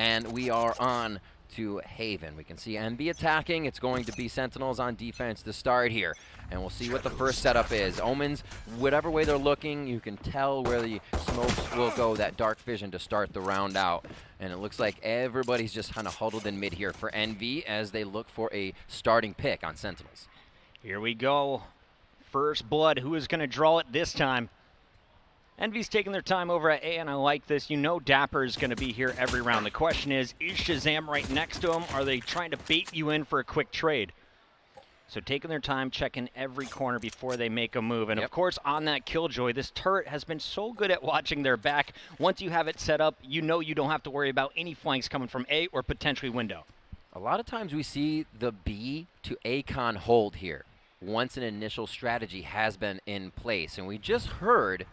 and we are on to Haven. We can see NB attacking. It's going to be Sentinels on defense to start here. And we'll see what the first setup is. Omens, whatever way they're looking, you can tell where the smokes will go, that dark vision to start the round out. And it looks like everybody's just kind of huddled in mid here for NV as they look for a starting pick on Sentinels. Here we go. First blood. Who is going to draw it this time? Envy's taking their time over at A, and I like this. You know Dapper is going to be here every round. The question is Shazam right next to him? Are they trying to bait you in for a quick trade? So taking their time, checking every corner before they make a move. And of course, on that Killjoy, this turret has been so good at watching their back. Once you have it set up, you know you don't have to worry about any flanks coming from A or potentially window. A lot of times we see the B to A-con hold here once an initial strategy has been in place. And we just heard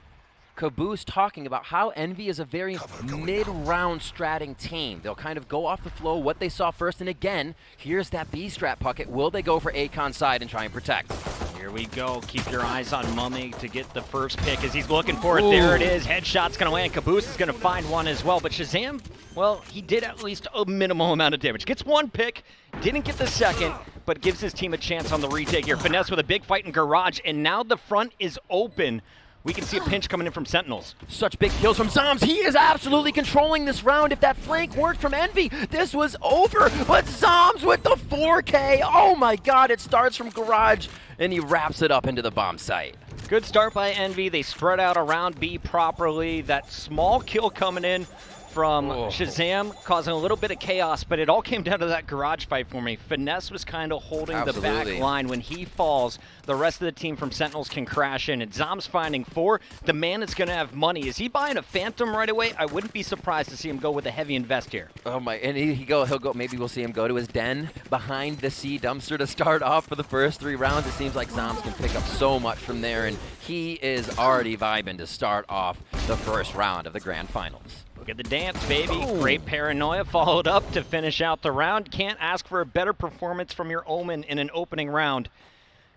Caboose talking about how Envy is a very mid-round stratting team. They'll kind of go off the flow, what they saw first, and again, here's that B-strat bucket. Will they go for A-con side and try and protect? Here we go. Keep your eyes on Mummy to get the first pick as he's looking for it. Ooh. There it is. Headshot's going to land. Caboose is going to find one as well. But Shazam, well, he did at least a minimal amount of damage. Gets one pick, didn't get the second, but gives his team a chance on the retake here. Finesse with a big fight in Garage, and now the front is open. We can see a pinch coming in from Sentinels. Such big kills from Zoms. He is absolutely controlling this round. If that flank worked from Envy, this was over. But Zoms with the 4K. Oh my God, it starts from Garage, and he wraps it up into the bomb site. Good start by Envy. They spread out around B properly. That small kill coming in from Shazam, causing a little bit of chaos, but it all came down to that Garage fight for me. Finesse was kind of holding the back line. When he falls, the rest of the team from Sentinels can crash in, and Zom's finding 4. The man is going to have money. Is he buying a Phantom right away? I wouldn't be surprised to see him go with a heavy invest here. Oh my, and he'll go, maybe we'll see him go to his den behind the C dumpster to start off for the first 3 rounds. It seems like Zoms can pick up so much from there, and he is already vibing to start off the first round of the grand finals. Look at the dance, baby. Great paranoia followed up to finish out the round. Can't ask for a better performance from your Omen in an opening round.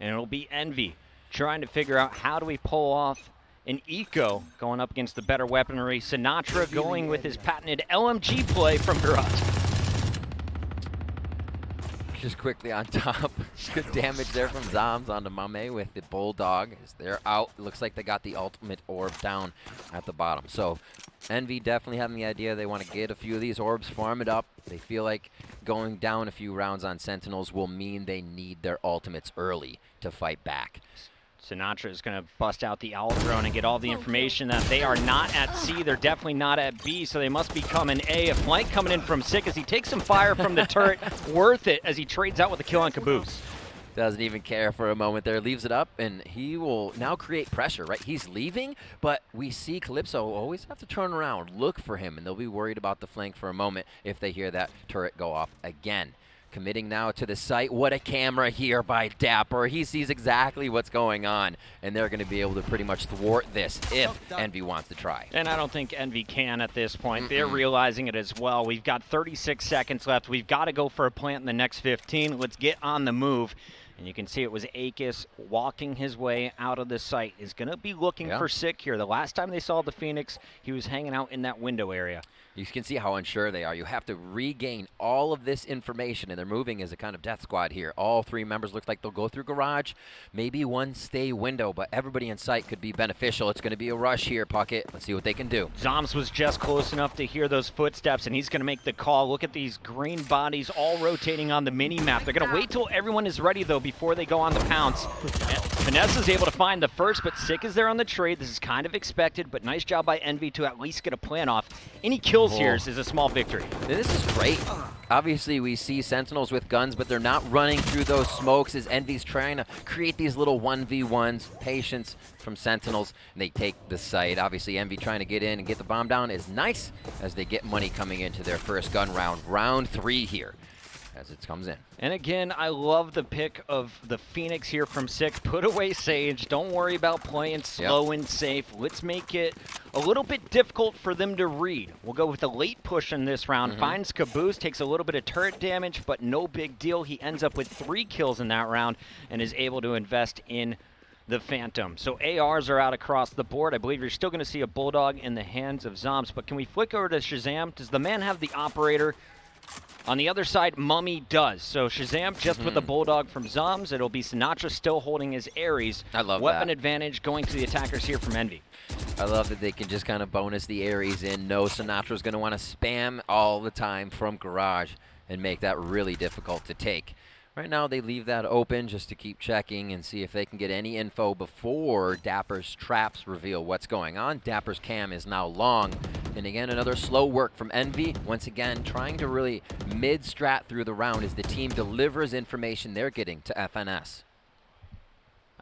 And it'll be Envy trying to figure out how do we pull off an eco going up against the better weaponry. Sinatra going with his patented LMG play from Garage. Just quickly on top, good damage there from Zoms onto Mame with the Bulldog. As they're out, looks like they got the ultimate orb down at the bottom. So Envy definitely having the idea they want to get a few of these orbs, farm it up. They feel like going down a few rounds on Sentinels will mean they need their ultimates early to fight back. Sinatra is going to bust out the Owl Throne and get all the information that they are not at C. They're definitely not at B, so they must be coming A. A flank coming in from Sick as he takes some fire from the turret. Worth it as he trades out with a kill on Caboose. Doesn't even care for a moment there, leaves it up, and he will now create pressure, right? He's leaving, but we see Calypso always have to turn around, look for him, and they'll be worried about the flank for a moment if they hear that turret go off again. Committing now to the site. What a camera here by Dapper. He sees exactly what's going on, and they're going to be able to pretty much thwart this if Envy wants to try. And I don't think Envy can at this point. They're realizing it as well. We've got 36 seconds left. We've got to go for a plant in the next 15. Let's get on the move. And you can see it was Akis walking his way out of the site. Is going to be looking for Sick here. The last time they saw the Phoenix, he was hanging out in that window area. You can see how unsure they are. You have to regain all of this information, and they're moving as a kind of death squad here. All 3 members looks like they'll go through Garage, maybe one stay window, but everybody in sight could be beneficial. It's going to be a rush here, Puckett. Let's see what they can do. Zoms was just close enough to hear those footsteps, and he's going to make the call. Look at these green bodies all rotating on the mini-map. They're going to wait till everyone is ready, though, before they go on the pounce. Vanessa's able to find the first, but Sick is there on the trade. This is kind of expected, but nice job by Envy to at least get a plan off. Any kills here is a small victory. This is great. Obviously, we see Sentinels with guns, but they're not running through those smokes as Envy's trying to create these little 1v1s. Patience from Sentinels, and they take the site. Obviously, Envy trying to get in and get the bomb down is nice as they get money coming into their first gun round. Round 3 here as it comes in. And again, I love the pick of the Phoenix here from Sick. Put away Sage. Don't worry about playing slow and safe. Let's make it a little bit difficult for them to read. We'll go with a late push in this round. Finds Caboose, takes a little bit of turret damage, but no big deal. He ends up with 3 kills in that round and is able to invest in the Phantom. So ARs are out across the board. I believe you're still going to see a Bulldog in the hands of Zombs, but can we flick over to Shazam? Does the man have the operator? On the other side, Mummy does. So Shazam just with the Bulldog from Zombs. It'll be Sinatra still holding his Ares. I love Weapon that. advantage going to the attackers here from Envy. I love that they can just kind of bonus the Ares in. No, Sinatra's going to want to spam all the time from Garage and make that really difficult to take. Right now, they leave that open just to keep checking and see if they can get any info before Dapper's traps reveal what's going on. Dapper's cam is now long. And again, another slow work from Envy. Once again, trying to really mid-strat through the round as the team delivers information they're getting to FNS.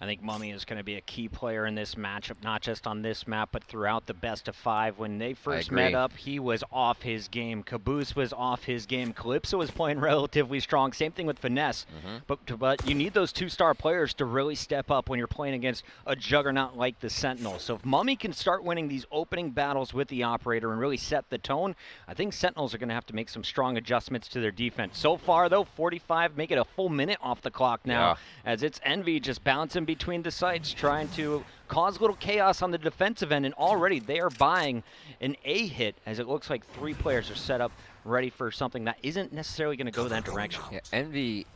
I think Mummy is going to be a key player in this matchup, not just on this map, but throughout the best of 5. When they first met up, he was off his game. Caboose was off his game. Calypso was playing relatively strong. Same thing with Finesse. But you need those 2-star players to really step up when you're playing against a juggernaut like the Sentinel. So if Mummy can start winning these opening battles with the operator and really set the tone, I think Sentinels are going to have to make some strong adjustments to their defense. So far, though, 45, make it a full minute off the clock now, as it's Envy just bouncing between the sites, trying to cause a little chaos on the defensive end, and already they are buying an A hit, as it looks like 3 players are set up ready for something that isn't necessarily going to go that direction. Yeah, Envy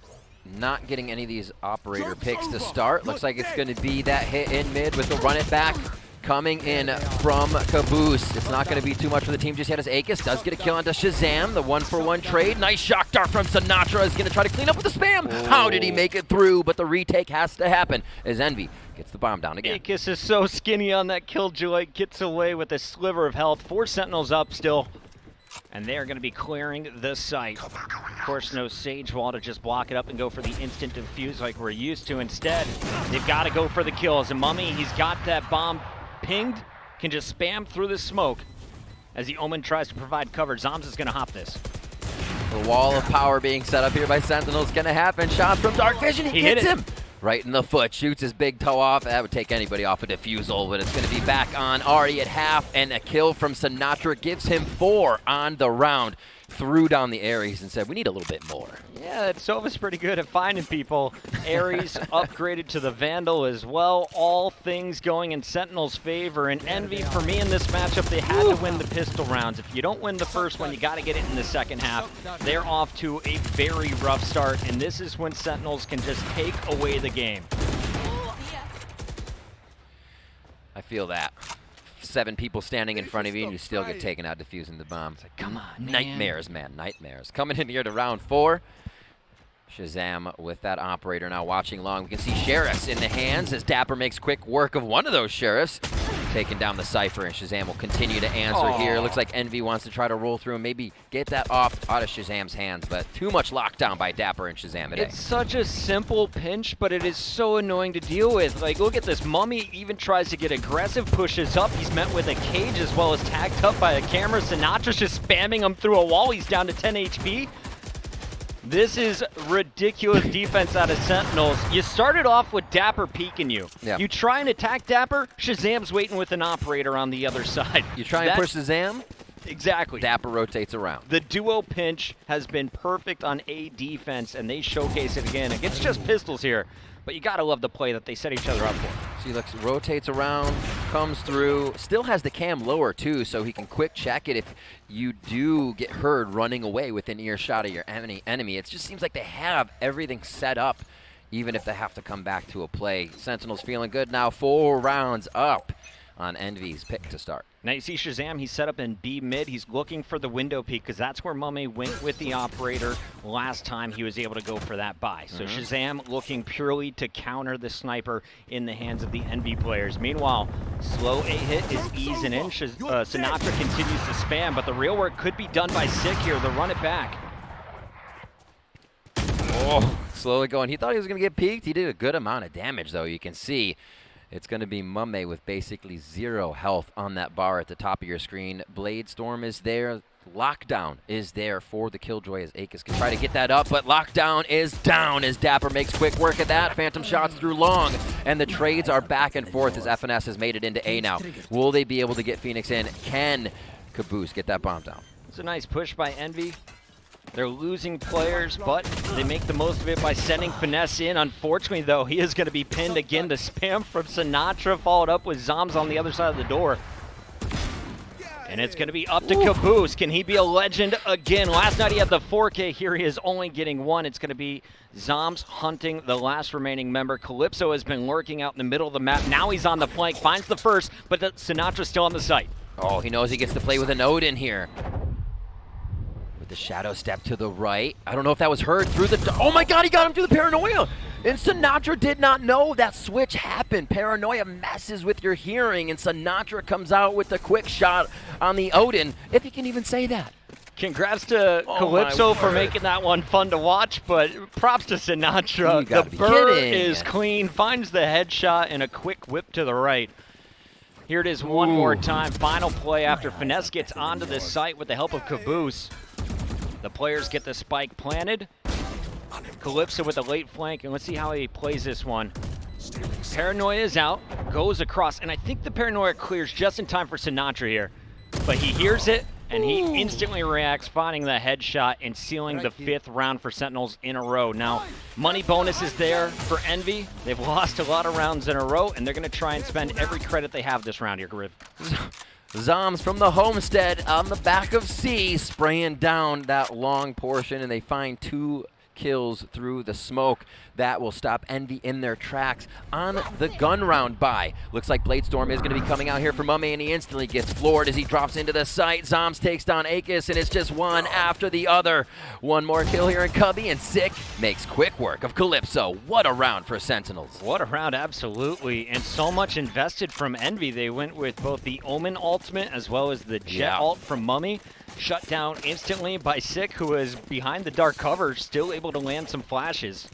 not getting any of these operator picks to start. Looks like it's going to be that hit in mid with the run it back coming in from Caboose. It's not going to be too much for the team just yet, as Akis does get a kill onto Shazam. The 1-for-1 trade. Nice shock dart from Sinatra. Is going to try to clean up with the spam. How did he make it through? But the retake has to happen as Envy gets the bomb down again. Akis is so skinny on that killjoy. Gets away with a sliver of health. 4 Sentinels up still. And they're going to be clearing the site. Of course, no Sage Wall to just block it up and go for the instant defuse like we're used to. Instead, they've got to go for the kills. And Mummy, he's got that bomb pinged, can just spam through the smoke as the Omen tries to provide cover. Zombs is going to hop this. The wall of power being set up here by Sentinel is going to happen. Shot from Dark Vision. He hits him right in the foot. Shoots his big toe off. That would take anybody off a defusal, but it's going to be back on Ari at half, and a kill from Sinatra gives him 4 on the round. Threw down the Ares and said, we need a little bit more. Yeah, Sova's pretty good at finding people. Ares upgraded to the Vandal as well. All things going in Sentinel's favor. And Envy, for me in this matchup, they had to win the pistol rounds. If you don't win the first one, you got to get it in the second half. They're off to a very rough start, and this is when Sentinels can just take away the game. I feel that. 7 people standing in front of you, and you still get taken out defusing the bomb. It's like, come on, man. Nightmares, man, nightmares. Coming in here to round 4. Shazam with that operator now watching long. We can see Sheriffs in the hands as Dapper makes quick work of one of those Sheriffs. Taking down the Cypher, and Shazam will continue to answer here. Looks like Envy wants to try to roll through and maybe get that off out of Shazam's hands, but too much lockdown by Dapper and Shazam today. It's such a simple pinch, but it is so annoying to deal with. Like, look at this. Mummy even tries to get aggressive, pushes up. He's met with a cage as well as tagged up by a camera. Sinatra's just spamming him through a wall. He's down to 10 HP. This is ridiculous defense out of Sentinels. You started off with Dapper peeking you. Yeah. You try and attack Dapper, Shazam's waiting with an operator on the other side. You try and push Shazam, exactly. Dapper rotates around. The duo pinch has been perfect on A defense, and they showcase it again against just pistols here. But you got to love the play that they set each other up for. So he looks, rotates around, comes through, still has the cam lower too, so he can quick check it if you do get heard running away within earshot of your enemy. It just seems like they have everything set up, even if they have to come back to a play. Sentinel's feeling good now, 4 rounds up on Envy's pick to start. Now you see Shazam, he's set up in B mid. He's looking for the window peek because that's where Mummy went with the operator last time he was able to go for that buy. So Shazam looking purely to counter the sniper in the hands of the Envy players. Meanwhile, slow A hit is easing in. Sinatra continues to spam, but the real work could be done by Sick here. They'll run it back. Oh, slowly going. He thought he was going to get peeked. He did a good amount of damage, though. You can see it's going to be Mummy with basically 0 health on that bar at the top of your screen. Blade Storm is there. Lockdown is there for the Killjoy as Akis can try to get that up, but Lockdown is down as Dapper makes quick work of that. Phantom shots through long, and the trades are back and forth as FNS has made it into A now. Will they be able to get Phoenix in? Can Caboose get that bomb down? It's a nice push by Envy. They're losing players, but they make the most of it by sending Finesse in. Unfortunately, though, he is going to be pinned again. The spam from Sinatra followed up with Zoms on the other side of the door. And it's going to be up to Caboose. Can he be a legend again? Last night he had the 4K. Here he is only getting 1. It's going to be Zoms hunting the last remaining member. Calypso has been lurking out in the middle of the map. Now he's on the flank, finds the first, but Sinatra's still on the site. Oh, he knows he gets to play with an Odin here. With the shadow step to the right. I don't know if that was heard through the... Oh my god, he got him through the paranoia! And Sinatra did not know that switch happened. Paranoia messes with your hearing, and Sinatra comes out with the quick shot on the Odin, if he can even say that. Congrats to Calypso for making that one fun to watch, but props to Sinatra. The burr is clean, finds the headshot, and a quick whip to the right. Here it is one more time. Final play after Finesse gets onto the site with the help of Caboose. The players get the spike planted. Calypso with a late flank, and let's see how he plays this one. Paranoia is out, goes across, and I think the Paranoia clears just in time for Sinatra here. But he hears it, and he instantly reacts, finding the headshot and sealing the 5th round for Sentinels in a row. Now, money bonus is there for Envy. They've lost a lot of rounds in a row, and they're going to try and spend every credit they have this round here, Griff. Zoms from the homestead on the back of C, spraying down that long portion, and they find 2 kills through the smoke. That will stop Envy in their tracks on the gun round buy. Looks like Bladestorm is going to be coming out here for Mummy, and he instantly gets floored as he drops into the site. Zoms takes down Akis, and it's just one after the other. One more kill here in Cubby, and Sick makes quick work of Calypso. What a round for Sentinels. What a round, absolutely. And so much invested from Envy. They went with both the Omen ultimate as well as the Jet ult from Mummy. Shut down instantly by Sick, who is behind the dark cover, still able to land some flashes.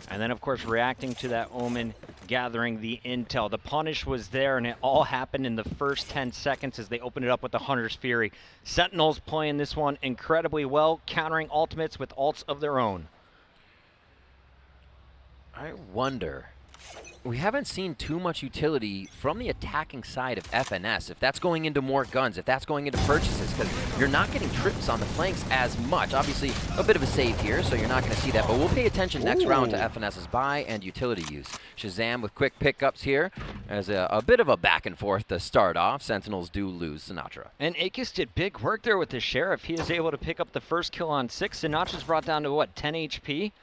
And then, of course, reacting to that Omen, gathering the intel. The punish was there, and it all happened in the first 10 seconds as they opened it up with the Hunter's Fury. Sentinels playing this one incredibly well, countering ultimates with ults of their own. I wonder... We haven't seen too much utility from the attacking side of FNS. If that's going into more guns, if that's going into purchases, because you're not getting trips on the flanks as much. Obviously, a bit of a save here, so you're not going to see that. But we'll pay attention next round to FNS's buy and utility use. Shazam with quick pickups here as a bit of a back and forth to start off. Sentinels do lose Sinatra. And Akis did big work there with the Sheriff. He is able to pick up the first kill on 6. Sinatra's brought down to, what, 10 HP?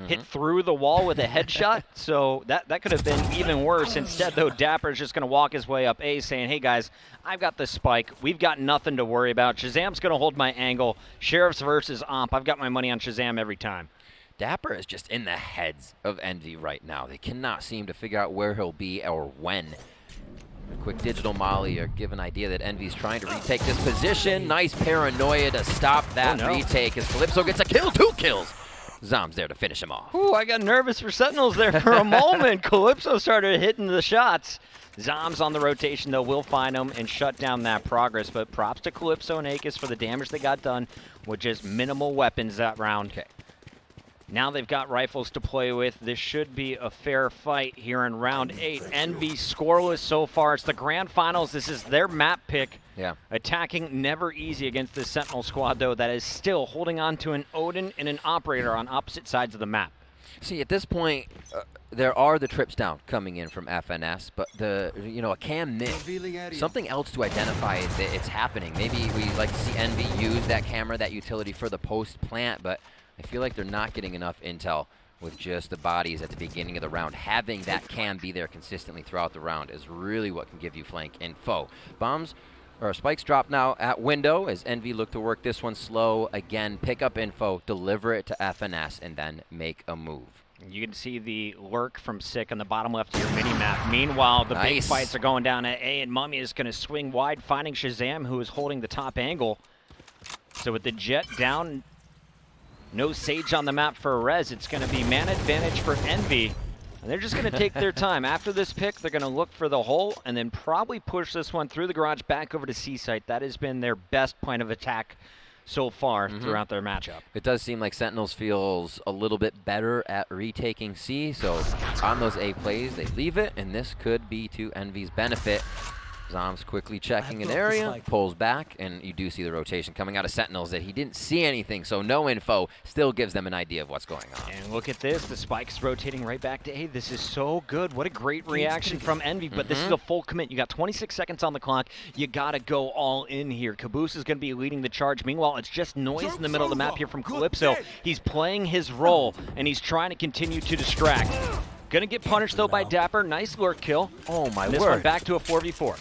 Hit through the wall with a headshot, so that could have been even worse. Instead, though, Dapper's just going to walk his way up A, saying, hey, guys, I've got the spike. We've got nothing to worry about. Shazam's going to hold my angle. Sheriff's versus Omp. I've got my money on Shazam every time. Dapper is just in the heads of Envy right now. They cannot seem to figure out where he'll be or when. A quick digital molly or give an idea that Envy's trying to retake this position. Nice paranoia to stop that retake as Calypso gets a kill, 2 kills. Zom's there to finish him off. Ooh, I got nervous for Sentinels there for a moment. Calypso started hitting the shots. Zom's on the rotation, though, will find him and shut down that progress. But props to Calypso and Akis for the damage they got done with just minimal weapons that round. Okay. Now they've got rifles to play with. This should be a fair fight here in round 8. Envy scoreless so far. It's the grand finals. This is their map pick. Yeah. Attacking never easy against this Sentinel squad, though, that is still holding on to an Odin and an Operator on opposite sides of the map. See, at this point, there are the trips down coming in from FNS, but a cam mid, something else to identify that it's happening. Maybe we like to see Envy use that camera, that utility for the post plant, but I feel like they're not getting enough intel with just the bodies at the beginning of the round. Having that cam be there consistently throughout the round is really what can give you flank info. Spikes drop now at window as Envy look to work this one slow. Again, pick up info, deliver it to FNS, and then make a move. You can see the lurk from Sick on the bottom left of your mini-map. Meanwhile, the big fights are going down at A, and Mummy is going to swing wide, finding Shazam, who is holding the top angle. So with the Jet down, no Sage on the map for Rez. It's going to be man advantage for Envy. And they're just going to take their time. After this pick, they're going to look for the hole and then probably push this one through the garage back over to C site. That has been their best point of attack so far throughout their matchup. It does seem like Sentinels feels a little bit better at retaking C, so on those A plays, they leave it, and this could be to Envy's benefit. Zom's quickly checking an area, pulls back, and you do see the rotation coming out of Sentinels that he didn't see anything, so no info still gives them an idea of what's going on. And look at this, the spike's rotating right back to A. This is so good. What a great reaction from Envy, but this is a full commit. You got 26 seconds on the clock. You got to go all in here. Caboose is going to be leading the charge. Meanwhile, it's just noise in the middle of the map here from Calypso. He's playing his role, and he's trying to continue to distract. Gonna get punished, though, by Dapper. Nice lurk kill. Oh, my This word. one back to a 4v4.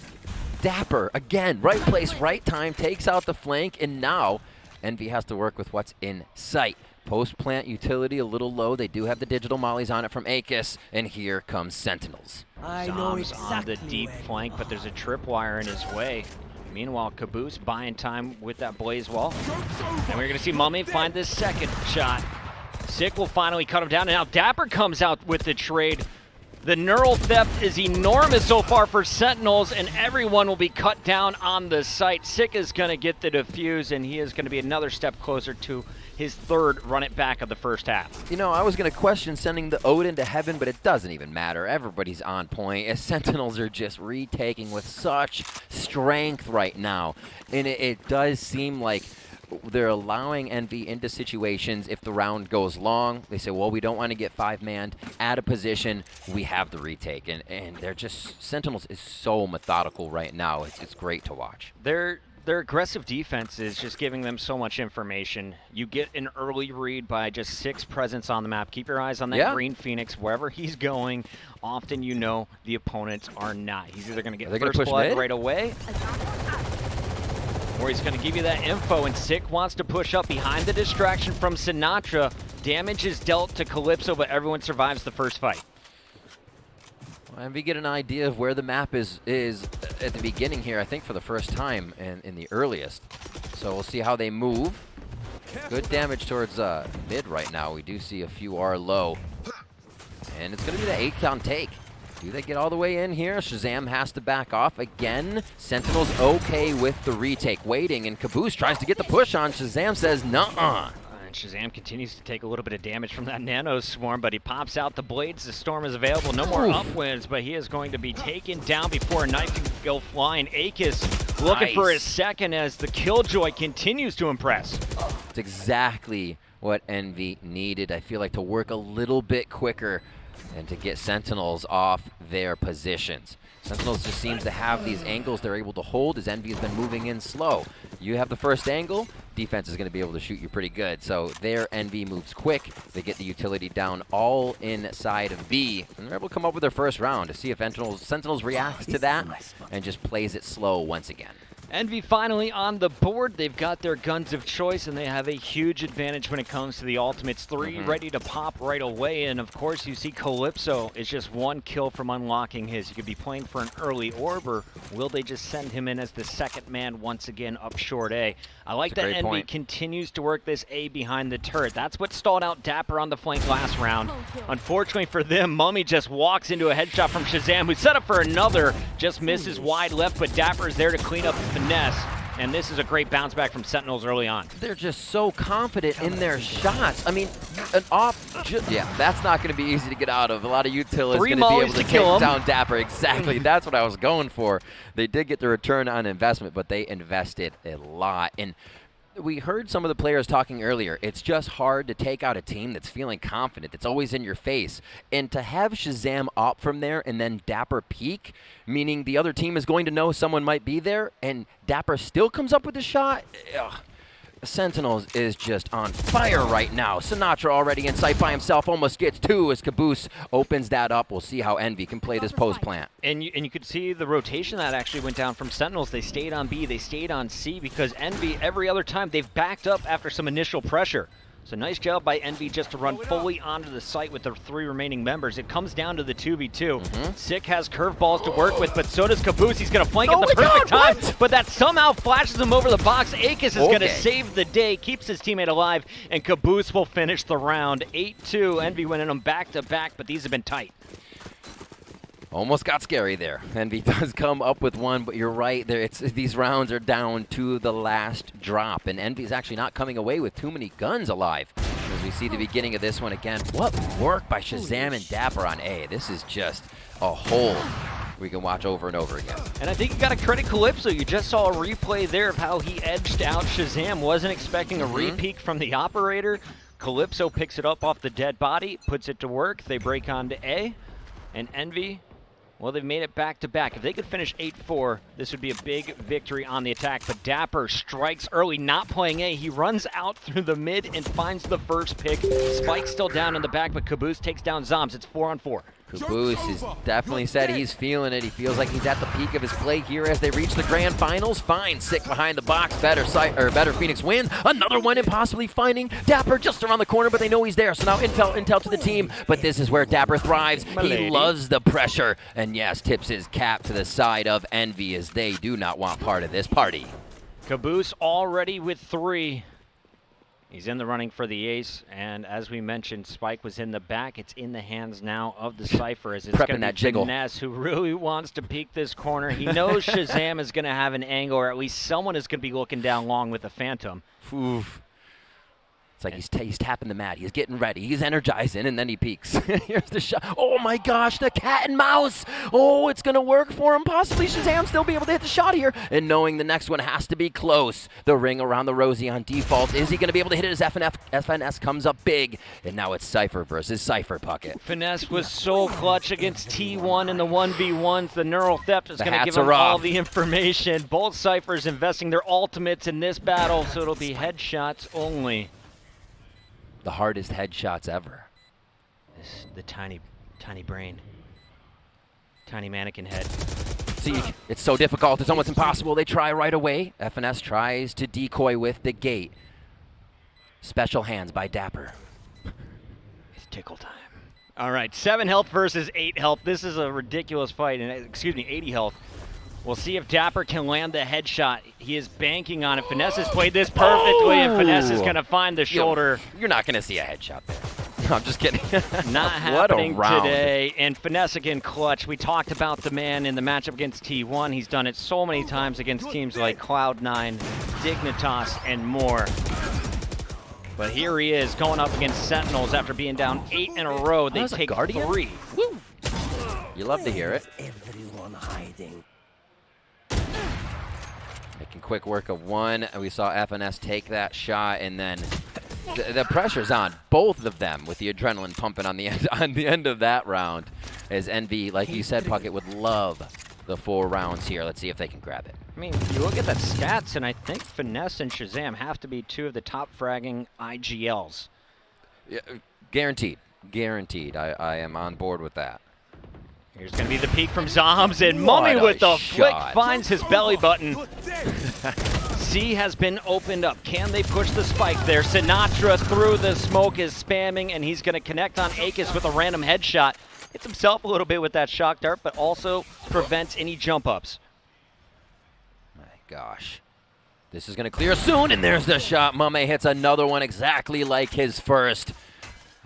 Dapper, again, right place, right time, takes out the flank, and now Envy has to work with what's in sight. Post-plant utility a little low. They do have the digital mollies on it from Akis, and here comes Sentinels. Zom's on the deep flank, but there's a tripwire in his way. Meanwhile, Caboose buying time with that blaze wall. And we're going to see Mummy find this second shot. Sick will finally cut him down, and now Dapper comes out with the trade. The neural theft is enormous so far for Sentinels, and everyone will be cut down on the site. Sick is going to get the defuse, and he is going to be another step closer to his third run it back of the first half. You know, I was going to question sending the Odin to heaven, but it doesn't even matter. Everybody's on point, as Sentinels are just retaking with such strength right now. And it does seem like they're allowing Envy into situations. If the round goes long, they say, well, we don't want to get five-manned out of position. We have the retake. And they're just, Sentinels is so methodical right now. It's great to watch. Their aggressive defense is just giving them so much information. You get an early read by just 6 presence on the map. Keep your eyes on that green Phoenix. Wherever he's going, often you know the opponents are not. He's either going to get first blood right away, or he's going to give you that info, and Sick wants to push up behind the distraction from Sinatra. Damage is dealt to Calypso, but everyone survives the first fight. And we get an idea of where the map is at the beginning here, I think for the first time and in the earliest. So we'll see how they move. Good damage towards mid right now. We do see a few are low. And it's going to be the 8-count take. Do they get all the way in here? Shazam has to back off again. Sentinel's okay with the retake, waiting, and Caboose tries to get the push on. Shazam says, nuh-uh. And Shazam continues to take a little bit of damage from that Nano Swarm, but he pops out the blades. The Storm is available. No more upwinds, but he is going to be taken down before a knife can go flying. Akis looking for his second as the Killjoy continues to impress. It's exactly what Envy needed, I feel like, to work a little bit quicker and to get Sentinels off their positions. Sentinels just seems to have these angles they're able to hold as Envy has been moving in slow. You have the first angle, defense is going to be able to shoot you pretty good. So their Envy moves quick. They get the utility down all inside of B, and they're able to come up with their first round to see if Sentinels reacts to that and just plays it slow once again. Envy finally on the board. They've got their guns of choice, and they have a huge advantage when it comes to the ultimates. 3 ready to pop right away, and of course you see Calypso is just 1 kill from unlocking his. You could be playing for an early orb, or will they just send him in as the second man once again up short A? I like that Envy continues to work this A behind the turret. That's what stalled out Dapper on the flank last round. Unfortunately for them, Mummy just walks into a headshot from Shazam, who's set up for another, just misses wide left, but Dapper is there to clean up the finesse. And this is a great bounce back from Sentinels early on. They're just so confident in their shots. I mean, an that's not going to be easy to get out of. A lot of util is going to be able to take down Dapper. Exactly, that's what I was going for. They did get the return on investment, but they invested a lot. And we heard some of the players talking earlier. It's just hard to take out a team that's feeling confident, that's always in your face. And to have Shazam up from there and then Dapper peek, meaning the other team is going to know someone might be there, and Dapper still comes up with a shot. Ugh. Sentinels is just on fire right now. Sinatra already in sight by himself, almost gets 2 as Caboose opens that up. We'll see how Envy can play this post plant. And you could see the rotation that actually went down from Sentinels. They stayed on B, they stayed on C, because Envy, every other time, they've backed up after some initial pressure. So nice job by Envy just to run fully onto the site with the 3 remaining members. It comes down to the 2v2. Sick has curveballs to work with, but so does Caboose. He's going to flank at the perfect time, but that somehow flashes him over the box. Akis is going to save the day, keeps his teammate alive, and Caboose will finish the round. 8-2, Envy winning them back-to-back, but these have been tight. Almost got scary there. Envy does come up with 1, but you're right. These rounds are down to the last drop, and Envy's actually not coming away with too many guns alive. As we see the beginning of this one again. What work by Shazam and Dapper on A. This is just a whole we can watch over and over again. And I think you got to credit Calypso. You just saw a replay there of how he edged out Shazam. Wasn't expecting a re-peek from the operator. Calypso picks it up off the dead body, puts it to work. They break onto A. And Envy, well, they've made it back-to-back. If they could finish 8-4, this would be a big victory on the attack. But Dapper strikes early, not playing A. He runs out through the mid and finds the first pick. Spike's still down in the back, but Caboose takes down Zombs. It's 4-on-4. Caboose has definitely said he's feeling it. He feels like he's at the peak of his play here as they reach the grand finals. Fine, sick behind the box. Better Phoenix wins. Another one and possibly finding Dapper just around the corner, but they know he's there. So now intel to the team. But this is where Dapper thrives. He loves the pressure. And yes, tips his cap to the side of Envy as they do not want part of this party. Caboose already with 3. He's in the running for the ace, and as we mentioned, Spike was in the back. It's in the hands now of the Cypher as it's going to be Finesse who really wants to peek this corner. He knows Shazam is going to have an angle, or at least someone is going to be looking down long with the Phantom. Oof. It's like he's tapping the mat. He's getting ready. He's energizing, and then he peeks. Here's the shot. Oh, my gosh, the cat and mouse. Oh, it's going to work for him. Possibly Shazam still be able to hit the shot here. And knowing the next one has to be close. The ring around the Rosie on default. Is he going to be able to hit it as FNS comes up big? And now it's Cypher versus Cypher Puckett. Finesse was so clutch against T1 in the 1v1s. The Neural Theft is going to give him all the information. Both Cyphers investing their ultimates in this battle, so it'll be headshots only. The hardest headshots ever. The tiny brain. Tiny mannequin head. See, it's so difficult. It's almost impossible. They try right away. FNS tries to decoy with the gate. Special hands by Dapper. It's tickle time. All right, 7 health versus 8 health. This is a ridiculous fight. And 80 health. We'll see if Dapper can land the headshot. He is banking on it. Finesse has played this perfectly, and Finesse is going to find the shoulder. You're not going to see a headshot there. No, I'm just kidding. Not happening today. And Finesse again clutch. We talked about the man in the matchup against T1. He's done it so many times against teams like Cloud9, Dignitas, and more. But here he is going up against Sentinels after being down 8 in a row. They take 3. Woo. You love to hear it. Everyone hiding. Making quick work of one, and we saw FNS take that shot, and then the pressure's on both of them with the adrenaline pumping on the end of that round. As Envy, like you said, Puckett would love the 4 rounds here. Let's see if they can grab it. I mean, you look at the stats, and I think Finesse and Shazam have to be 2 of the top fragging IGLs. Yeah, guaranteed. Guaranteed. I am on board with that. Here's going to be the peek from Zombs, and Mummy with the flick finds his belly button. C has been opened up. Can they push the spike there? Sinatra through the smoke is spamming, and he's going to connect on Akis with a random headshot. Hits himself a little bit with that shock dart, but also prevents any jump ups. My gosh. This is going to clear soon, and there's the shot. Mummy hits another one exactly like his first.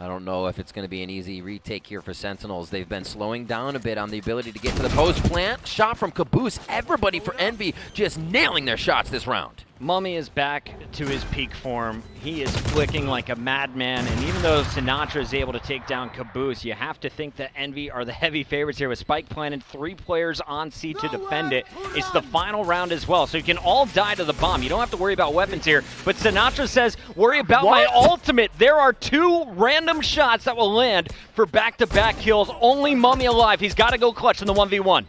I don't know if it's going to be an easy retake here for Sentinels. They've been slowing down a bit on the ability to get to the post plant. Shot from Caboose. Everybody for Envy just nailing their shots this round. Mummy is back to his peak form. He is flicking like a madman, and even though Sinatra is able to take down Caboose, you have to think that Envy are the heavy favorites here with Spike planted, 3 players on C to defend it. It's the final round as well, so you can all die to the bomb. You don't have to worry about weapons here, but Sinatra says, worry about my ultimate. There are 2 random shots that will land for back-to-back kills. Only Mummy alive. He's got to go clutch in the 1v1.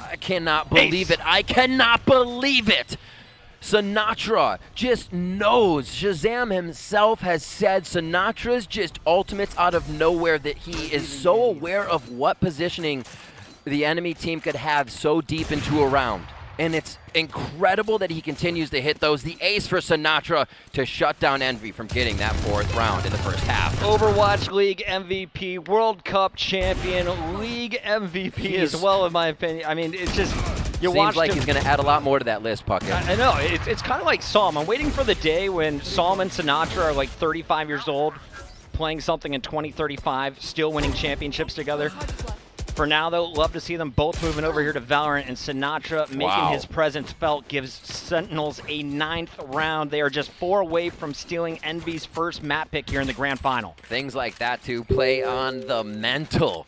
I cannot believe it. I cannot believe it. Sinatra just knows. Shazam himself has said Sinatra's just ultimates out of nowhere, that he is so aware of what positioning the enemy team could have so deep into a round. And it's incredible that he continues to hit those. The ace for Sinatra to shut down Envy from getting that 4th round in the first half. Overwatch League MVP, World Cup champion, League MVP as well, in my opinion. I mean, it's just... Seems like he's going to add a lot more to that list, Puckett. I know. It's kind of like Psalm. I'm waiting for the day when Psalm and Sinatra are like 35 years old, playing something in 2035, still winning championships together. For now, though, love to see them both moving over here to Valorant, and Sinatra making his presence felt gives Sentinels a 9th round. They are just 4 away from stealing Envy's first map pick here in the grand final. Things like that, too, play on the mental.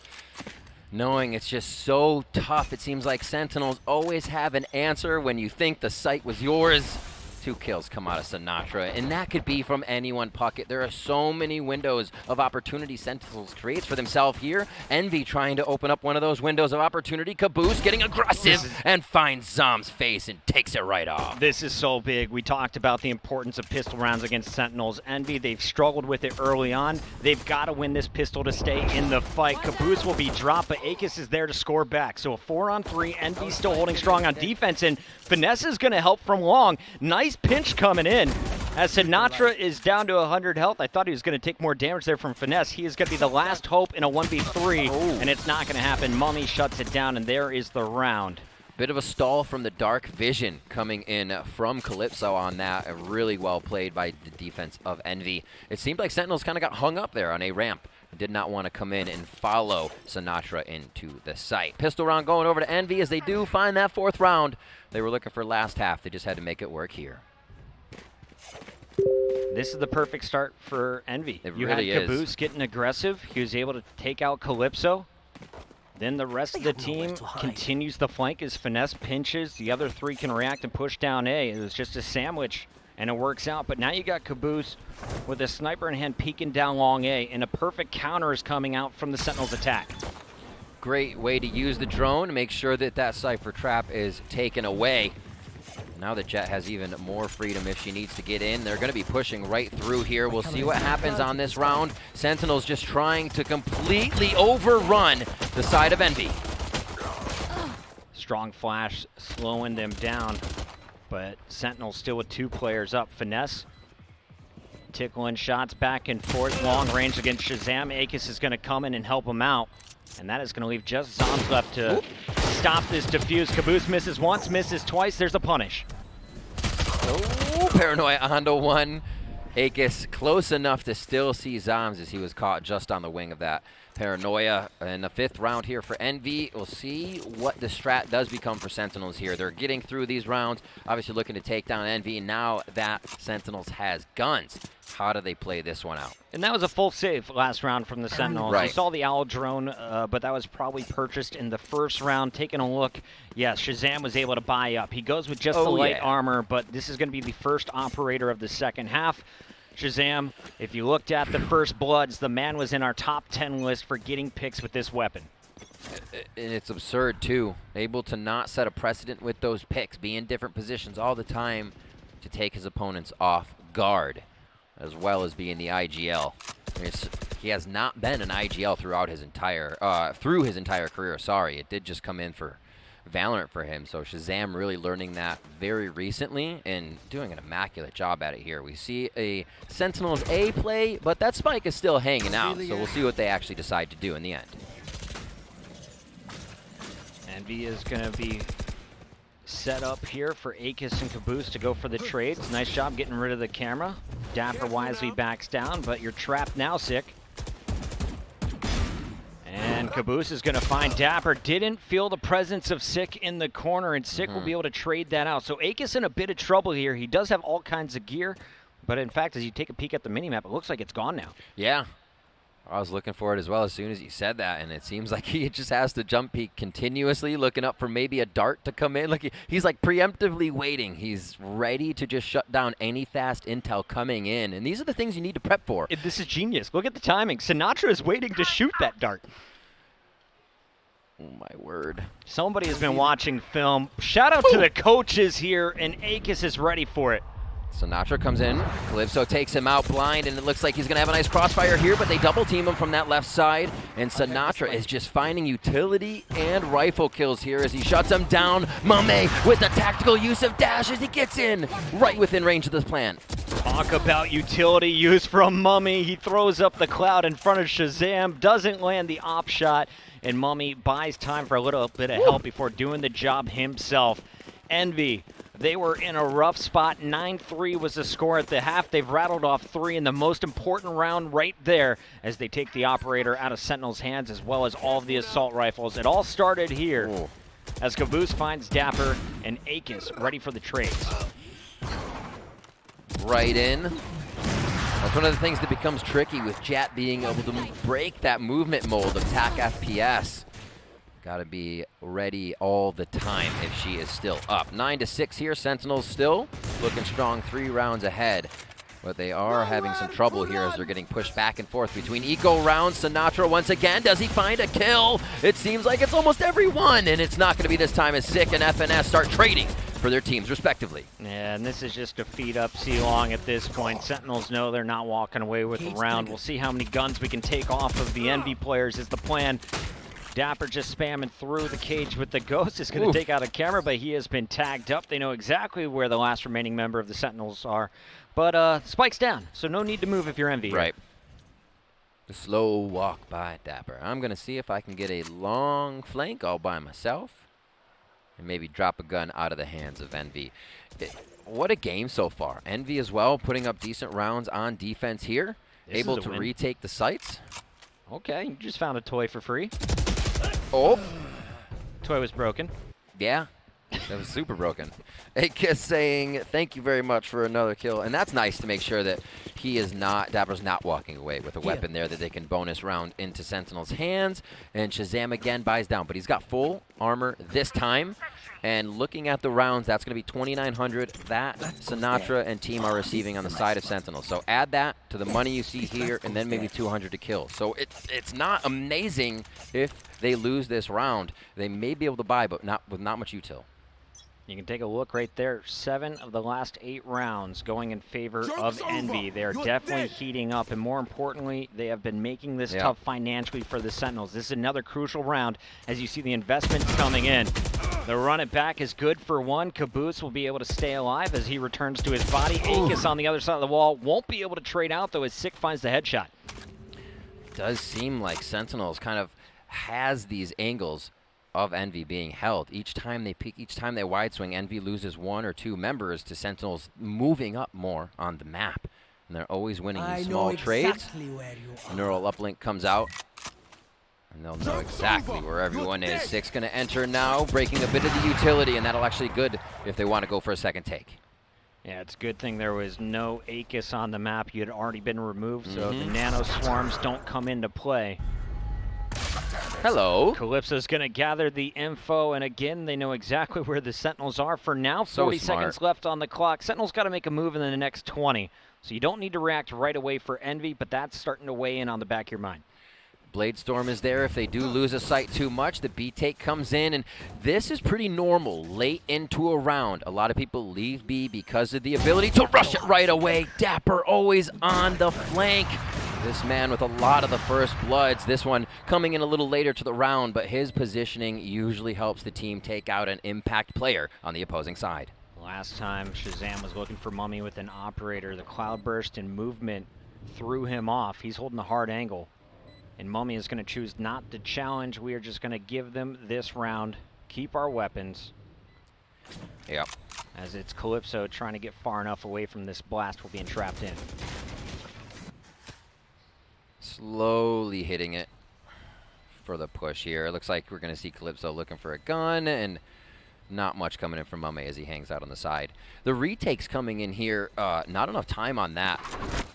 knowing it's just so tough. It seems like Sentinels always have an answer when you think the site was yours. 2 kills come out of Sinatra, and that could be from any one pocket. There are so many windows of opportunity Sentinels creates for themselves here. Envy trying to open up one of those windows of opportunity. Caboose getting aggressive and finds Zom's face and takes it right off. This is so big. We talked about the importance of pistol rounds against Sentinels. Envy, they've struggled with it early on. They've got to win this pistol to stay in the fight. Caboose will be dropped, but Akis is there to score back. So a 4-on-3. Envy still holding strong on defense, and Finesse is going to help from long. Nice pinch coming in as Sinatra is down to 100 health. I thought he was going to take more damage there from Finesse. He is going to be the last hope in a 1v3, and it's not going to happen. Mummy shuts it down, and there is the round. Bit of a stall from the Dark Vision coming in from Calypso on that. Really well played by the defense of Envy. It seemed like Sentinels kind of got hung up there on a ramp. Did not want to come in and follow Sinatra into the site. Pistol round going over to Envy as they do find that 4th round. They were looking for last half. They just had to make it work here. This is the perfect start for Envy. It You really had is. Caboose getting aggressive. He was able to take out Calypso. Then the rest of the team continues the flank as Finesse pinches. The other 3 can react and push down A. It was just a sandwich, and it works out. But now you got Caboose with a sniper in hand peeking down long A, and a perfect counter is coming out from the Sentinels' attack. Great way to use the drone to make sure that that Cypher trap is taken away. Now the Jet has even more freedom if she needs to get in. They're going to be pushing right through here. We'll see what happens on this round. Sentinels just trying to completely overrun the side of Envy. Strong flash slowing them down, but Sentinel still with 2 players up. Finesse tickling shots back and forth, long range against Shazam. Akis is going to come in and help him out, and that is going to leave just Zoms left to stop this defuse. Caboose misses once, misses twice. There's a punish. Oh, Paranoia onto 1. Akis close enough to still see Zoms as he was caught just on the wing of that Paranoia. In the 5th round here for Envy, we'll see what the strat does become for Sentinels here. They're getting through these rounds, obviously looking to take down Envy. Now that Sentinels has guns, how do they play this one out? And that was a full save last round from the Sentinels. Right. You saw the Owl drone, but that was probably purchased in the 1st round. Taking a look, yes, Shazam was able to buy up. He goes with just the light armor, but this is going to be the first operator of the 2nd half. Shazam, if you looked at the first bloods, the man was in our top 10 list for getting picks with this weapon. And it's absurd, too. Able to not set a precedent with those picks, be in different positions all the time to take his opponents off guard, as well as being the IGL. He has not been an IGL throughout his entire career. Sorry, it did just come in for Valorant for him. So Shazam really learning that very recently and doing an immaculate job at it here. We see a Sentinels A play, but that spike is still hanging out. So we'll see what they actually decide to do in the end. Envy is going to be set up here for Akis and Caboose to go for the trades. Nice job getting rid of the camera. Dapper wisely backs down, but you're trapped now, Sick. And Caboose is going to find Dapper. Didn't feel the presence of Sick in the corner, and Sick will be able to trade that out. So Akis in a bit of trouble here. He does have all kinds of gear, but in fact, as you take a peek at the minimap, it looks like it's gone now. Yeah. I was looking for it as well as soon as you said that, and it seems like he just has to jump peek continuously, looking up for maybe a dart to come in. Like he's like preemptively waiting. He's ready to just shut down any fast intel coming in, and these are the things you need to prep for. This is genius. Look at the timing. Sinatra is waiting to shoot that dart. Oh, my word. Somebody has been watching film. Shout out to the coaches here, and Akis is ready for it. Sinatra comes in. Calypso takes him out blind, and it looks like he's going to have a nice crossfire here, but they double team him from that left side, and Sinatra is just finding utility and rifle kills here as he shuts him down. Mame with the tactical use of dash as he gets in right within range of this plant. Talk about utility use from Mummy. He throws up the cloud in front of Shazam, doesn't land the op shot, and Mummy buys time for a little bit of help before doing the job himself. Envy, they were in a rough spot. 9-3 was the score at the half. They've rattled off 3 in the most important round right there as they take the operator out of Sentinel's hands as well as all of the assault rifles. It all started here as Caboose finds Dapper and Akis ready for the trades. Right in. That's one of the things that becomes tricky with Jet being able to break that movement mold of TAC FPS. Got to be ready all the time if she is still up. 9-6 here. Sentinels still looking strong, 3 rounds ahead. But they are having some trouble here as they're getting pushed back and forth between eco rounds. Sinatra once again, does he find a kill? It seems like it's almost every one, and it's not going to be this time as Sick and FNS start trading for their teams respectively. Yeah, and this is just a feed up C-Long at this point. Sentinels know they're not walking away with the round. We'll see how many guns we can take off of the Envy players is the plan. Dapper just spamming through the cage with the Ghost. Is going to take out a camera, but he has been tagged up. They know exactly where the last remaining member of the Sentinels are. But Spike's down, so no need to move if you're Envy. Right. The slow walk by Dapper. I'm going to see if I can get a long flank all by myself and maybe drop a gun out of the hands of Envy. What a game so far. Envy as well, putting up decent rounds on defense here. Able to retake the sites. Okay, you just found a toy for free. Oh. Toy was broken. Yeah. That was super broken. Akiss saying, thank you very much for another kill. And that's nice to make sure that Dapper's not walking away with a weapon there that they can bonus round into Sentinel's hands. And Shazam again buys down. But he's got full armor this time. And looking at the rounds, that's going to be 2,900. That Sinatra and team are receiving on the side of Sentinel. So add that to the money you see here, and then maybe 200 to kill. So it's not amazing if they lose this round. They may be able to buy, but not with not much util. You can take a look right there. 7 of the last 8 rounds going in favor of Envy. They're definitely heating up, and more importantly, they have been making this tough financially for the Sentinels. This is another crucial round as you see the investment coming in. The run it back is good for one. Caboose will be able to stay alive as he returns to his body. Akiss on the other side of the wall won't be able to trade out, though, as Sick finds the headshot. It does seem like Sentinels kind of has these angles of Envy being held. Each time they peek, each time they wide swing, Envy loses 1 or 2 members to Sentinels moving up more on the map. And they're always winning these small trades. Neural uplink comes out. And they'll know exactly where everyone is. Sick's going to enter now, breaking a bit of the utility, and that'll actually good if they want to go for a second take. Yeah, it's a good thing there was no Akiss on the map. You had already been removed, so the nano swarms don't come into play. Hello. Calypso's going to gather the info, and again, they know exactly where the Sentinels are for now. 40 seconds left on the clock. Sentinels got to make a move in the next 20, so you don't need to react right away for Envy, but that's starting to weigh in on the back of your mind. Bladestorm is there. If they do lose a site too much, the B take comes in, and this is pretty normal late into a round. A lot of people leave B because of the ability to rush it right away. Dapper always on the flank. This man with a lot of the first bloods. This one coming in a little later to the round, but his positioning usually helps the team take out an impact player on the opposing side. Last time Shazam was looking for Mummy with an operator, the cloudburst and movement threw him off. He's holding a hard angle. And Mummy is going to choose not to challenge. We are just going to give them this round, keep our weapons. Yep. As it's Calypso trying to get far enough away from this blast while being trapped in. Slowly hitting it for the push here. It looks like we're going to see Calypso looking for a gun, and not much coming in from Mummy as he hangs out on the side. The retake's coming in here. Not enough time on that,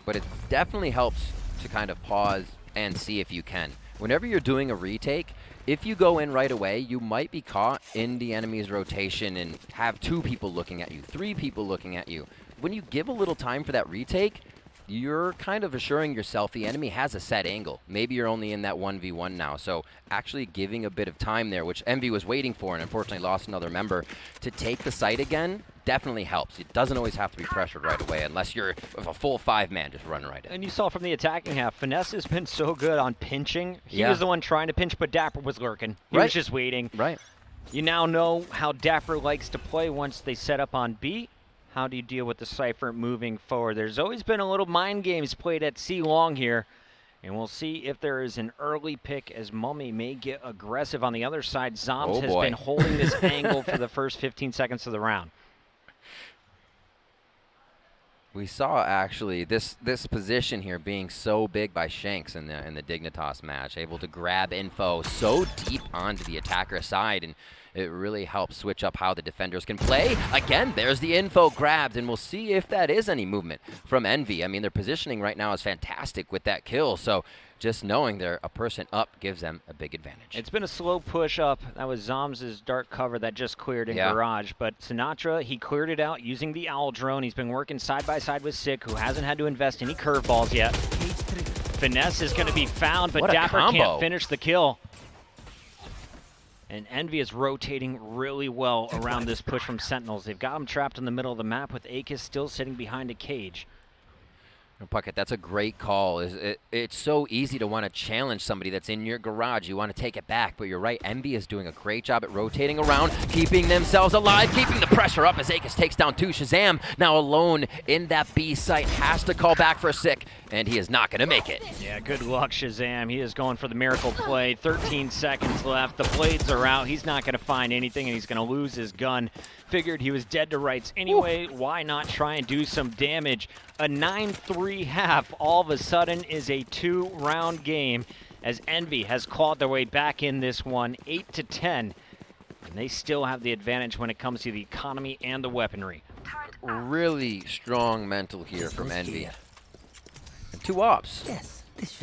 but it definitely helps to kind of pause and see if you can. Whenever you're doing a retake, if you go in right away, you might be caught in the enemy's rotation and have 2 people looking at you, 3 people looking at you. When you give a little time for that retake, you're kind of assuring yourself the enemy has a set angle. Maybe you're only in that 1v1 now, so actually giving a bit of time there, which Envy was waiting for and unfortunately lost another member, to take the site again definitely helps. It doesn't always have to be pressured right away unless you're with a full 5-man just running right in. And you saw from the attacking half, Finesse has been so good on pinching. He was the one trying to pinch, but Dapper was lurking. He was just waiting. Right. You now know how Dapper likes to play once they set up on B. How do you deal with the Cypher moving forward? There's always been a little mind games played at C-Long here. And we'll see if there is an early pick as Mummy may get aggressive. On the other side, Zombs has been holding this angle for the first 15 seconds of the round. We saw actually this position here being so big by Shanks in the Dignitas match, able to grab info so deep onto the attacker side, and it really helps switch up how the defenders can play. Again, there's the info grabbed, and we'll see if that is any movement from Envy. I mean, their positioning right now is fantastic with that kill, so just knowing they're a person up gives them a big advantage. It's been a slow push up. That was Zoms' dark cover that just cleared in Garage. But Sinatra, he cleared it out using the Owl drone. He's been working side by side with Sick, who hasn't had to invest any curveballs yet. Finesse is going to be found, but Dapper can't finish the kill. And Envy is rotating really well around this push from Sentinels. They've got him trapped in the middle of the map with Akis still sitting behind a cage. Puckett, that's a great call. It's so easy to want to challenge somebody that's in your garage. You want to take it back, but you're right. Envy is doing a great job at rotating around, keeping themselves alive, keeping the pressure up as Akis takes down 2. Shazam now alone in that B site, has to call back for Sick, and he is not going to make it. Yeah, good luck, Shazam. He is going for the miracle play. 13 seconds left. The blades are out. He's not going to find anything, and he's going to lose his gun. Figured he was dead to rights anyway. Why not try and do some damage? A 9-3 half all of a sudden is a 2-round game as Envy has clawed their way back in this one, 8-10. And they still have the advantage when it comes to the economy and the weaponry. Really strong mental here from Envy. And 2 ops. Yes.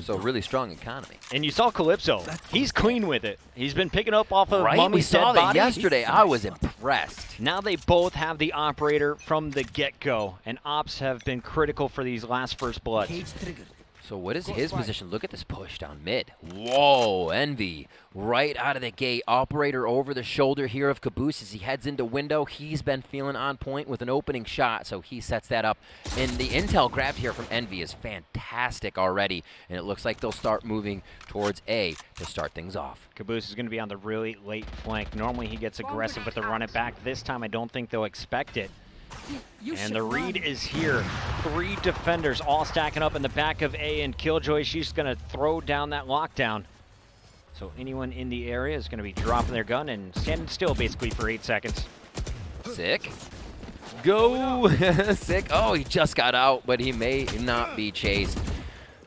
So really strong economy. And you saw Calypso. He's clean with it. He's been picking up off of Mummy's dead body. We saw that yesterday. I was impressed. Now they both have the operator from the get-go, and ops have been critical for these last first bloods. So what is his position? Look at this push down mid. Whoa, Envy. Right out of the gate. Operator over the shoulder here of Caboose as he heads into window. He's been feeling on point with an opening shot, so he sets that up. And the intel grabbed here from Envy is fantastic already, and it looks like they'll start moving towards A to start things off. Caboose is going to be on the really late flank. Normally he gets aggressive with the run it back. This time I don't think they'll expect it. And the read is here. 3 defenders all stacking up in the back of A, and Killjoy, she's going to throw down that lockdown. So anyone in the area is going to be dropping their gun and standing still basically for 8 seconds. Sick. Go. Sick. Oh, he just got out, but he may not be chased.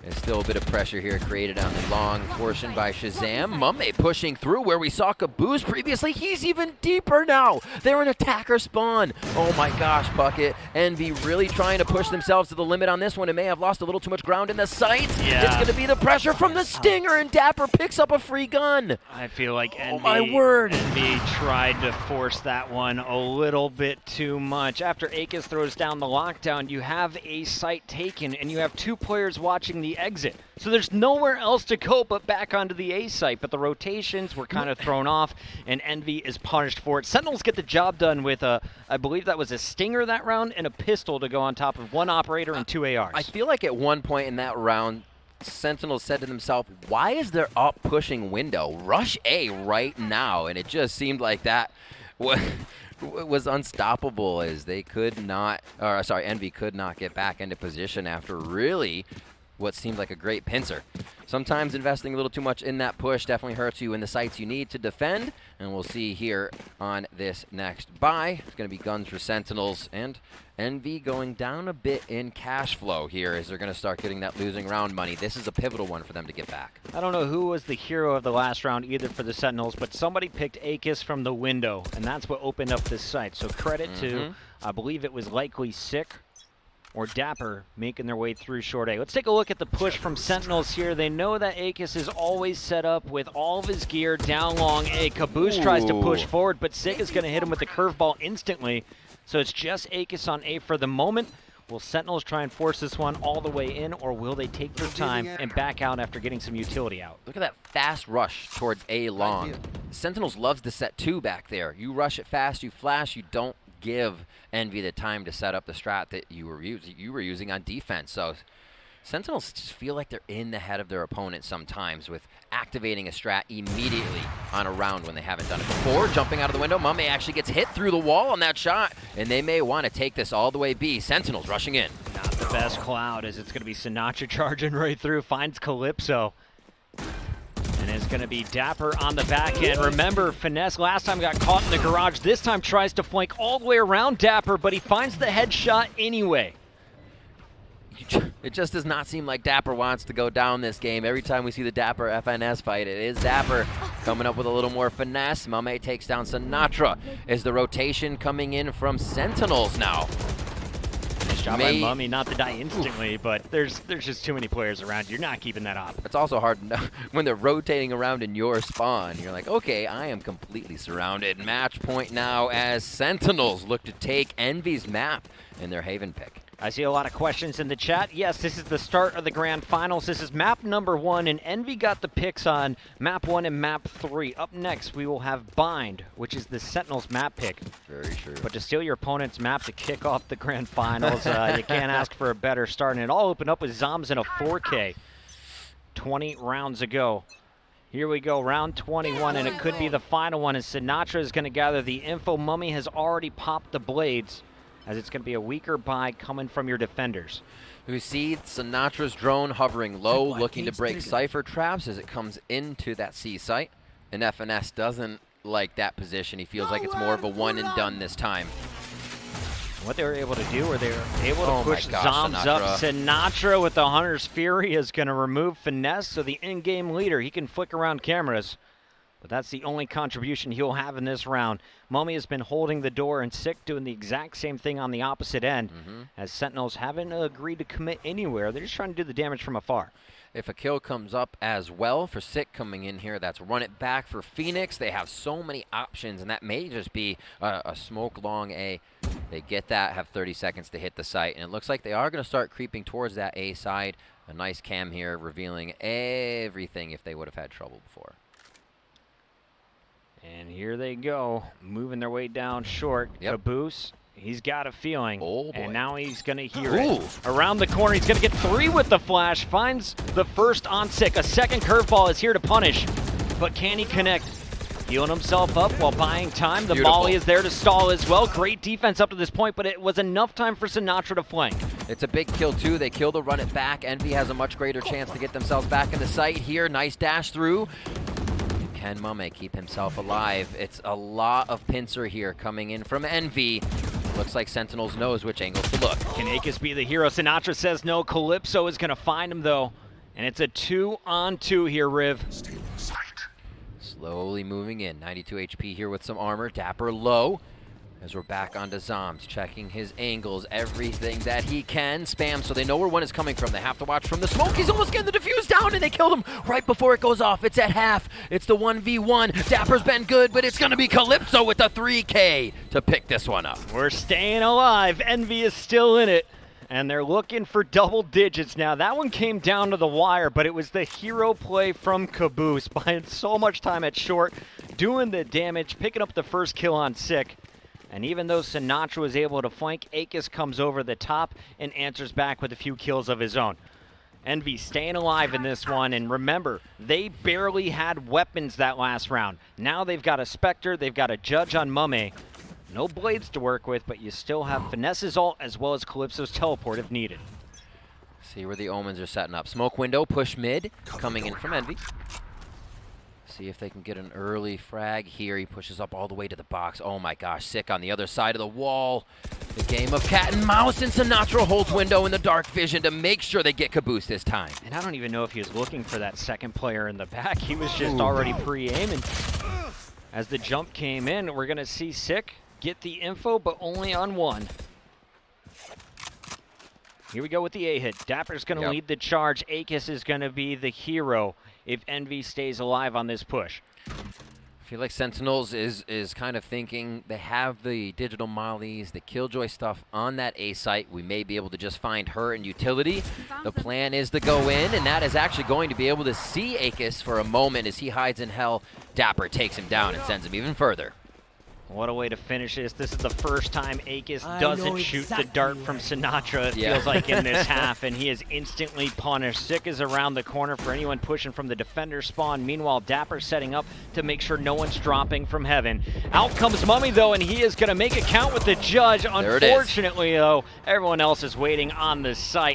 There's still a bit of pressure here created on the long portion by Shazam. Mumme pushing through where we saw Caboose previously. He's even deeper now. They're an attacker spawn. Oh my gosh, Bucket. Envy really trying to push themselves to the limit on this one and may have lost a little too much ground in the sights. Yeah. It's going to be the pressure from the Stinger, and Dapper picks up a free gun. I feel like Envy, my word. Envy tried to force that one a little bit too much. After Akis throws down the lockdown, you have a site taken, and you have 2 players watching the exit. So there's nowhere else to go but back onto the A site, but the rotations were kind of thrown off, and Envy is punished for it. Sentinels get the job done with I believe that was a Stinger that round, and a pistol to go on top of 1 operator and 2 ARs. I feel like at one point in that round, Sentinels said to themselves, why is there up pushing window? Rush A right now. And it just seemed like that was unstoppable, as they could not, or sorry, Envy could not get back into position after really what seemed like a great pincer. Sometimes investing a little too much in that push definitely hurts you in the sites you need to defend, and we'll see here on this next buy. It's going to be guns for Sentinels, and Envy going down a bit in cash flow here as they're going to start getting that losing round money. This is a pivotal one for them to get back. I don't know who was the hero of the last round either for the Sentinels, but somebody picked Akis from the window, and that's what opened up this site. So credit to, I believe it was likely Sick or Dapper making their way through short A. Let's take a look at the push from Sentinels here. They know that Akis is always set up with all of his gear down long A. Caboose tries to push forward, but Sick is going to hit him with the curveball instantly. So it's just Akis on A for the moment. Will Sentinels try and force this one all the way in, or will they take their time and back out after getting some utility out? Look at that fast rush towards A long. Sentinels loves to set 2 back there. You rush it fast, you flash, you don't give Envy the time to set up the strat that you were using on defense. So Sentinels just feel like they're in the head of their opponent sometimes with activating a strat immediately on a round when they haven't done it before. Jumping out of the window, Mumme actually gets hit through the wall on that shot, and they may want to take this all the way B. Sentinels rushing in. Not the best cloud, as it's going to be Sinatra charging right through, finds Calypso. And it's going to be Dapper on the back end. Remember, Finesse last time got caught in the garage. This time tries to flank all the way around Dapper, but he finds the headshot anyway. It just does not seem like Dapper wants to go down this game. Every time we see the Dapper FNS fight, it is Dapper coming up with a little more finesse. Mame takes down Sinatra. Is the rotation coming in from Sentinels now? Nice job by Mummy not to die instantly, but there's just too many players around. You're not keeping that up. It's also hard to know when they're rotating around in your spawn. You're like, okay, I am completely surrounded. Match point now as Sentinels look to take Envy's map in their Haven pick. I see a lot of questions in the chat. Yes, this is the start of the grand finals. This is map number 1, and Envy got the picks on map 1 and map 3. Up next, we will have Bind, which is the Sentinels map pick. Very true. But to steal your opponent's map to kick off the grand finals, you can't ask for a better start. And it all opened up with Zoms in a 4K 20 rounds ago. Here we go, round 21, and it could be the final one as Sinatra is going to gather the info. Mummy has already popped the blades, as it's going to be a weaker buy coming from your defenders. We see Sinatra's drone hovering low, looking to break Cypher traps as it comes into that C site. And FNS doesn't like that position. He feels like it's more of a one and done this time. What they were able to do, were they were able to Oh push my gosh, Zoms up. Sinatra with the Hunter's Fury is going to remove Finesse, so the in-game leader, he can flick around cameras. But that's the only contribution he'll have in this round. Mummy has been holding the door, and Sick doing the exact same thing on the opposite end, as Sentinels haven't agreed to commit anywhere. They're just trying to do the damage from afar. If a kill comes up as well for Sick coming in here, that's run it back for Phoenix. They have so many options, and that may just be a smoke long A. They get that, have 30 seconds to hit the site, and it looks like they are going to start creeping towards that A side. A nice cam here revealing everything if they would have had trouble before. And here they go, moving their way down short. Caboose, he's got a feeling. Oh boy. And now he's going to hear it. Around the corner, he's going to get 3 with the flash. Finds the first on Sick. A second curveball is here to punish. But can he connect? Healing himself up while buying time. The Molly is there to stall as well. Great defense up to this point, but it was enough time for Sinatra to flank. It's a big kill, too. They kill the run it back. Envy has a much greater chance to get themselves back in the site here. Nice dash through. Can Mame keep himself alive? It's a lot of pincer here coming in from Envy. Looks like Sentinels knows which angle to look. Can Akis be the hero? Sinatra says no. Calypso is going to find him, though. And it's a 2-on-2 here, Riv. Slowly moving in. 92 HP here with some armor. Dapper low. As we're back onto Zoms, checking his angles, everything that he can. Spam so they know where one is coming from. They have to watch from the smoke. He's almost getting the defuse down, and they killed him right before it goes off. It's at half. It's the 1v1. Dapper's been good, but it's going to be Calypso with the 3K to pick this one up. We're staying alive. Envy is still in it, and they're looking for double digits now. That one came down to the wire, but it was the hero play from Caboose, buying so much time at short, doing the damage, picking up the first kill on Sick. And even though Sinatra was able to flank, Akis comes over the top and answers back with a few kills of his own. Envy staying alive in this one, and remember, they barely had weapons that last round. Now they've got a Spectre, they've got a Judge on Mame. No blades to work with, but you still have Finesse's ult as well as Calypso's teleport if needed. See where the Omens are setting up. Smoke window, push mid, coming in from Envy. See if they can get an early frag here. He pushes up all the way to the box. Oh my gosh, Sick on the other side of the wall. The game of cat and mouse, and Sinatra holds window in the dark vision to make sure they get Caboose this time. And I don't even know if he was looking for that second player in the back. He was just already pre-aiming. As the jump came in, we're going to see Sick get the info, but only on one. Here we go with the A-hit. Dapper's going to lead the charge. Akis is going to be the hero if Envy stays alive on this push. I feel like Sentinels is kind of thinking they have the digital mollies, the Killjoy stuff on that A site. We may be able to just find her in utility. The plan is to go in, and that is actually going to be able to see Akis for a moment as he hides in hell. Dapper takes him down and sends him even further. What a way to finish this. This is the first time Akis doesn't shoot the dart from Sinatra, it feels like, in this half, and he is instantly punished. Sick is around the corner for anyone pushing from the defender spawn. Meanwhile, Dapper setting up to make sure no one's dropping from heaven. Out comes Mummy, though, and he is going to make a count with the Judge. Unfortunately, though, everyone else is waiting on the site.